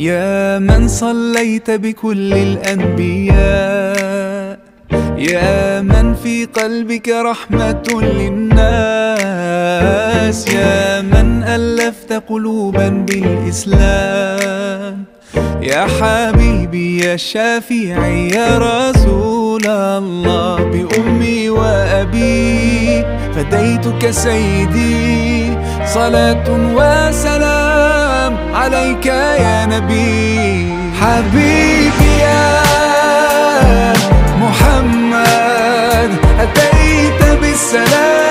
يا من صليت بكل الأنبياء، يا من في قلبك رحمة للناس، يا من ألفت قلوبا بالإسلام، يا حبيبي يا شافعي يا رسول الله، بأمي وأبي فديتك سيدي، صلاة وسلام عليك يا نبي. حبيبي يا محمد أتيت بالسلام،